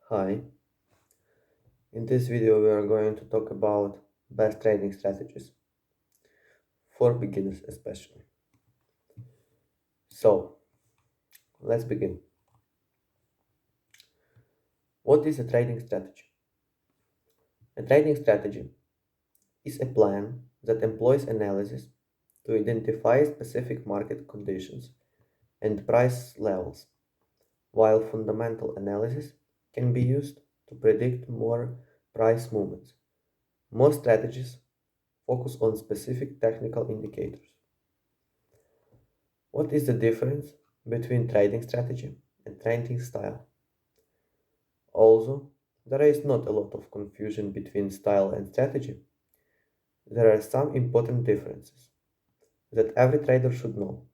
Hi, in this video we are going to talk about best trading strategies for beginners especially. So, let's begin. What is a trading strategy? A trading strategy is a plan that employs analysis to identify specific market conditions and price levels, while fundamental analysis can be used to predict more price movements. Most strategies focus on specific technical indicators. What is the difference between trading strategy and trading style? Also, there is not a lot of confusion between style and strategy. There are some important differences that every trader should know.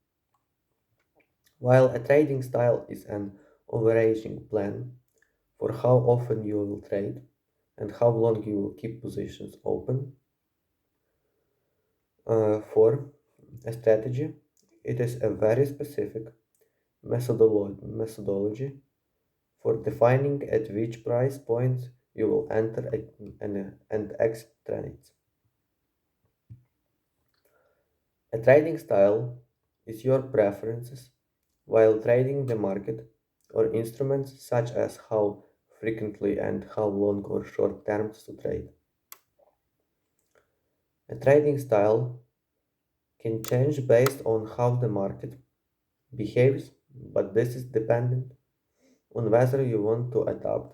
While a trading style is an overarching plan for how often you will trade and how long you will keep positions open, for a strategy, it is a very specific methodology for defining at which price points you will enter and exit trades. A trading style is your preferences while trading the market or instruments such as how frequently and how long or short terms to trade. A trading style can change based on how the market behaves, but this is dependent on whether you want to adapt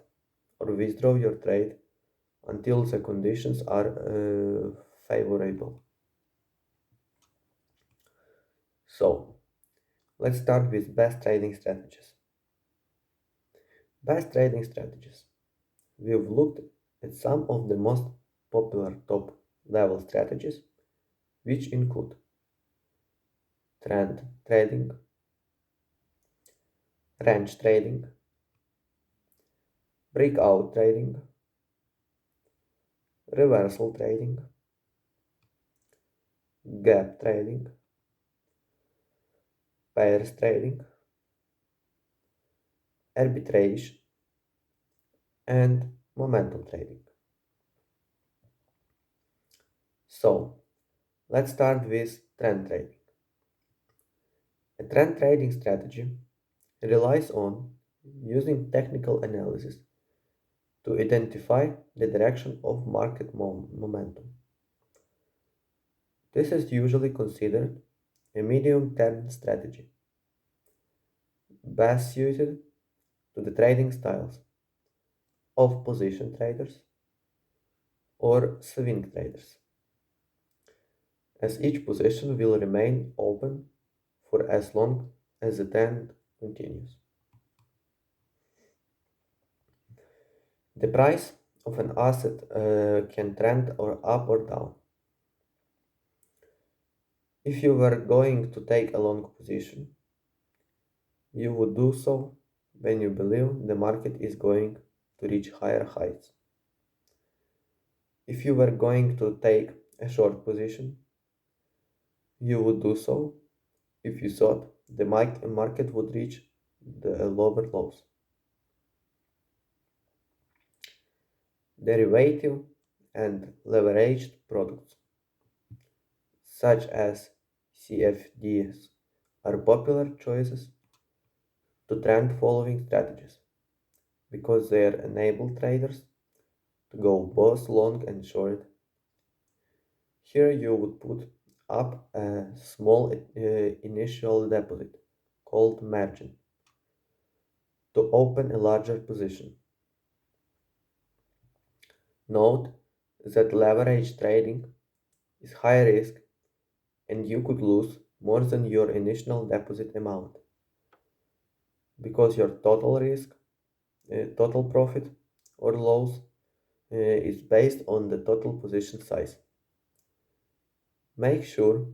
or withdraw your trade until the conditions are favorable. So, let's start with best trading strategies. Best trading strategies. We've looked at some of the most popular top level strategies, which include trend trading, range trading, breakout trading, reversal trading, gap trading, pairs trading, arbitrage, and momentum trading. So, let's start with trend trading. A trend trading strategy relies on using technical analysis to identify the direction of market momentum. This is usually considered a medium term strategy, best suited to the trading styles of position traders or swing traders, as each position will remain open for as long as the trend continues. The price of an asset can trend or up or down. If you were going to take a long position, you would do so when you believe the market is going to reach higher heights. If you were going to take a short position, you would do so if you thought the market would reach the lower lows. Derivative and leveraged products, such as CFDs, are popular choices to trend following strategies because they enable traders to go both long and short. Here you would put up a small initial deposit called margin to open a larger position. Note that leverage trading is high risk and you could lose more than your initial deposit amount because your total risk, total profit or loss is based on the total position size. Make sure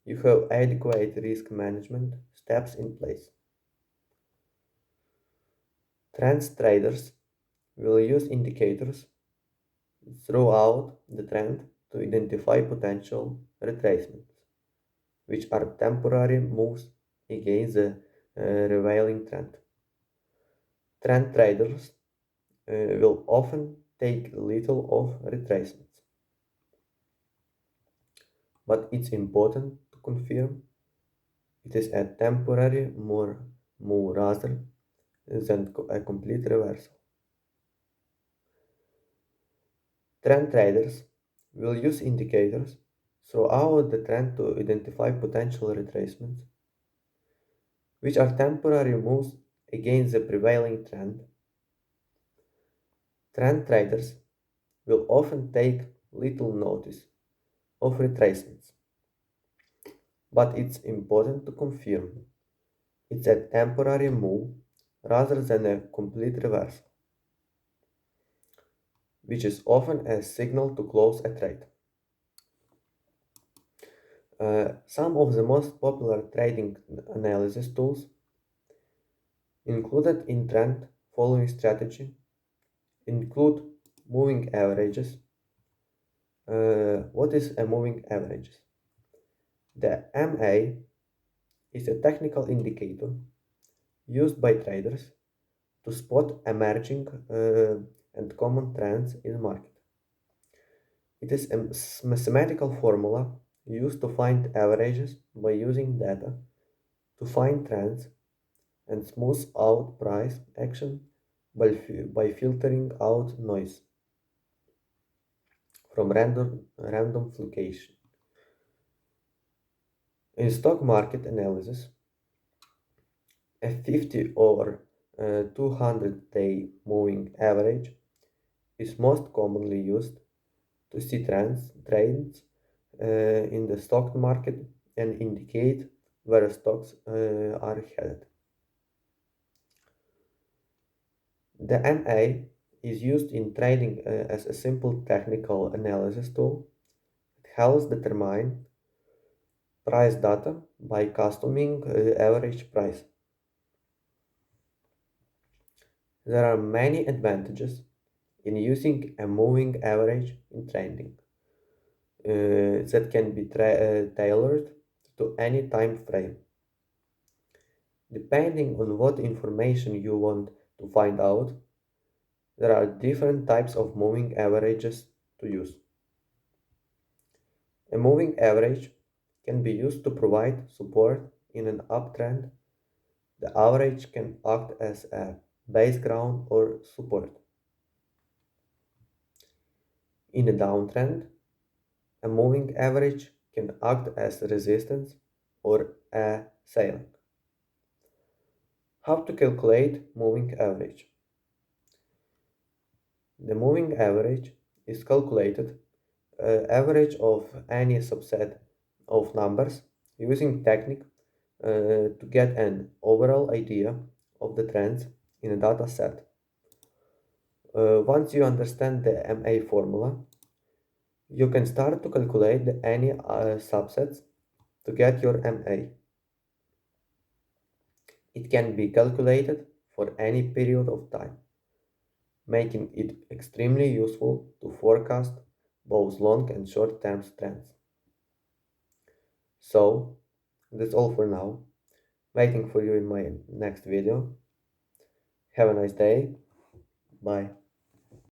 you have adequate risk management steps in place. Trend traders will use indicators throughout the trend to identify potential retracements, which are temporary moves against the prevailing trend. Trend traders will often take little of retracements. But it's important to confirm it is a temporary move rather than a complete reversal. Trend traders will use indicators throughout the trend to identify potential retracements, which are temporary moves against the prevailing trend. Trend traders will often take little notice of retracements, but it's important to confirm it's a temporary move rather than a complete reversal, which is often a signal to close a trade. Some of the most popular trading analysis tools included in trend following strategy include moving averages. What is a moving average? The MA is a technical indicator used by traders to spot emerging and common trends in the market. It is a mathematical formula used to find averages by using data to find trends and smooth out price action by filtering out noise from random fluctuation. In stock market analysis, a 50 or 200-day moving average is most commonly used to see trends in the stock market and indicate where stocks are headed. The MA is used in trading as a simple technical analysis tool. It helps determine price data by customing average price. There are many advantages in using a moving average in trading that can be tailored to any time frame. Depending on what information you want to find out, there are different types of moving averages to use. A moving average can be used to provide support in an uptrend. The average can act as a base ground or support. In a downtrend, a moving average can act as resistance or a ceiling. How to calculate moving average? The moving average is calculated average of any subset of numbers using technique to get an overall idea of the trends in a data set. Once you understand the MA formula, you can start to calculate any subsets to get your MA. It can be calculated for any period of time, making it extremely useful to forecast both long and short term trends. So, that's all for now. Waiting for you in my next video. Have a nice day. Bye.